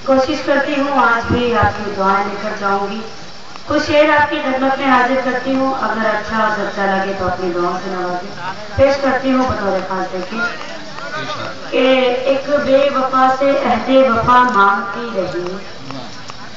کوشش کرتی ہوں آج بھی آپ کی دعائیں لے کر جاؤں گی. کچھ شعر آپ کی خدمت میں حاضر کرتی ہوں. اگر اچھا اور سچا لگے تو اپنی دعاؤں سے نوازے. پیش کرتی ہوں بطور خاص. دیکھیں کہ ایک بے وفا سے عہد وفا مانگتی رہی،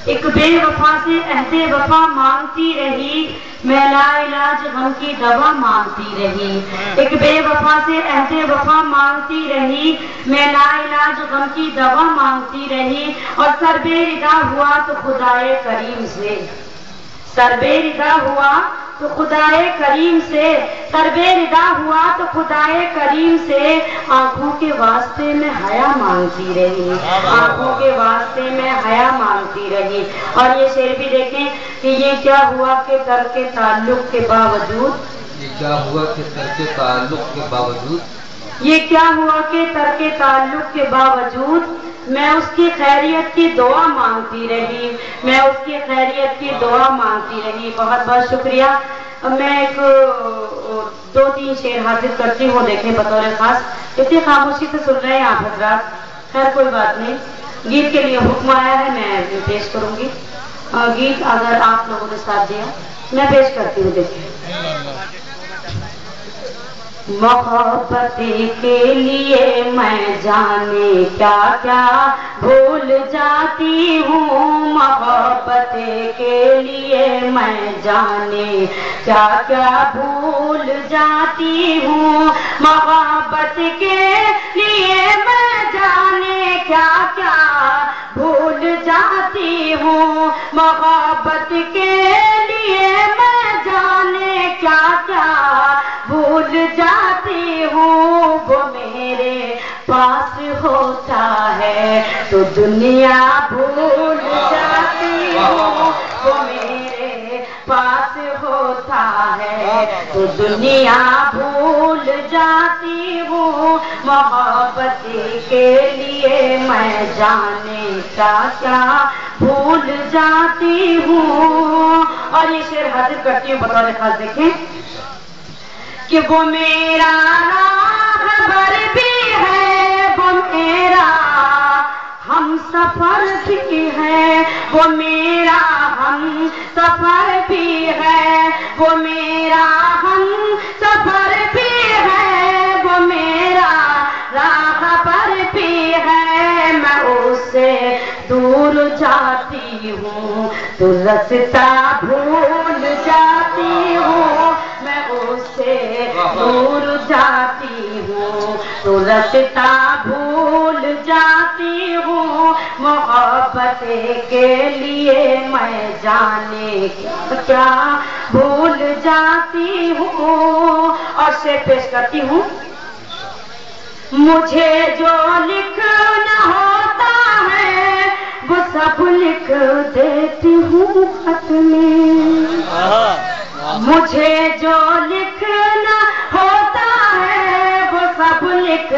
ایک بے وفا سے عہد وفا مانگتی رہی، میں لا علاج غم کی دوا مانگتی رہی. ایک بے وفا سے عہد وفا مانگتی رہی، میں لا علاج غم کی دوا مانگتی رہی. اور سر بے ردا ہوا تو خدائے کریم سے، سر بے ردا ہوا تو خدائے کریم سے، سر بے ردا ہوا تو خدائے کریم سے، آنکھوں کے واسطے میں حیا مانگتی رہی، آنکھوں کے واسطے میں حیا مانگتی رہی. اور یہ شعر بھی دیکھیں کہ یہ کیا ہوا کہ ترک تعلق کے باوجود، یہ کیا ہوا کہ ترک تعلق کے باوجود، یہ کیا ہوا کہ ترک تعلق کے باوجود میں اس کی خیریت کی دعا مانگتی رہی، میں اس کی خیریت کی دعا مانگتی رہی. بہت بہت شکریہ. میں ایک دو تین شعر حاضر کرتی ہوں. دیکھیں بطور خاص. اتنی خاموشی سے سن رہے ہیں آپ حضرات، خیر کوئی بات نہیں. گیت کے لیے حکم آیا ہے، میں پیش کروں گی. گیت اگر آپ لوگوں نے ساتھ دیا میں پیش کرتی ہوں. دیکھیں محبت کے لیے میں جانے کیا کیا بھول جاتی ہوں، محبت کے لیے میں جانے کیا کیا بھول جاتی ہوں، محبت کے لیے میں جانے کیا کیا بھول جاتی ہوں، محبت کے لیے میں جانے کیا کیا بھول جاتی ہوں. وہ میرے پاس ہوتا ہے تو دنیا بھول جاتی ہوں، وہ میرے پاس ہوتا ہے تو دنیا بھول جاتی ہوں، محبت کے لیے میں جانے کیا کیا بھول جاتی ہوں. اور یہ شعر حاضر کرتی ہوں بطور خاص. دیکھیں کہ وہ میرا راہبر بھی ہے، وہ میرا ہم سفر بھی ہے، وہ میرا ہم سفر بھی ہے، وہ میرا ہم سفر بھی ہے، وہ میرا راہبر بھی ہے. میں اس سے دور جاتی ہوں تو رستہ بھول جاتی ہوں، میں اس سے دور جاتی ہوں تو رستہ بھول جاتی ہوں، محبت کے لیے میں جانے کیا بھول جاتی ہوں. اور سے پیش کرتی ہوں. مجھے جو لکھنا ہوتا ہے وہ سب لکھ دیتی ہوں خط میں، مجھے جو لکھنا ہوتا ہے وہ سب لکھ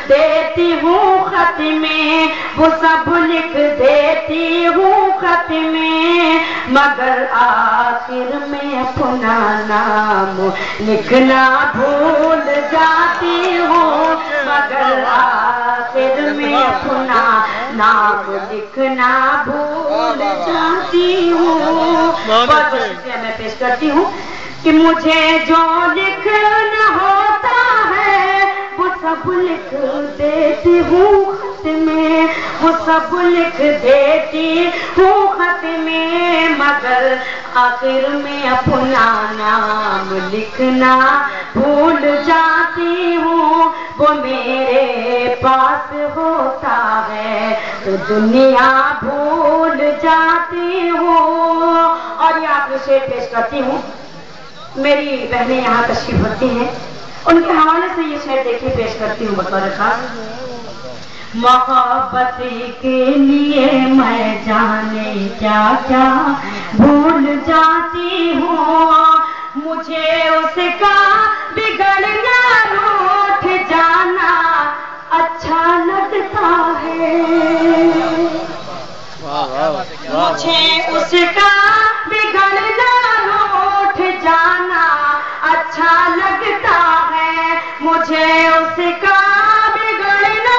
دیتی ہوں خط میں، وہ سب لکھ دیتی ہوں خط میں، مگر آخر میں اپنا نام لکھنا بھول جاتی ہوں، مگر آخر میں اپنا نام لکھنا بھول جاتی ہوں. بہت شکریہ. میں پیش کرتی ہوں کہ مجھے جو لکھنا ہوتا ہے وہ سب لکھ دیتی ہوں خط میں، وہ سب لکھ دیتی ہوں خط میں، مگر آخر میں اپنا نام لکھنا بھول جاتی ہوں، وہ میرے پاس ہوتا ہے تو دنیا بھول جاتی ہوں. اور یہ آپ سے پیش کرتی ہوں. میری بہنیں یہاں تشریف رکھتی ہیں، ان کے حوالے سے یہ شعر دیکھیں پیش کرتی ہوں بطور خاص. محبت کے لیے میں جانے کیا کیا بھول جاتی ہوں، مجھے اس کا بگڑنا روٹھ جانا اچھا لگتا ہے، مجھے اس کا بگڑنا روٹھ جانا اچھا لگتا ہے، مجھے اس کا بگڑنا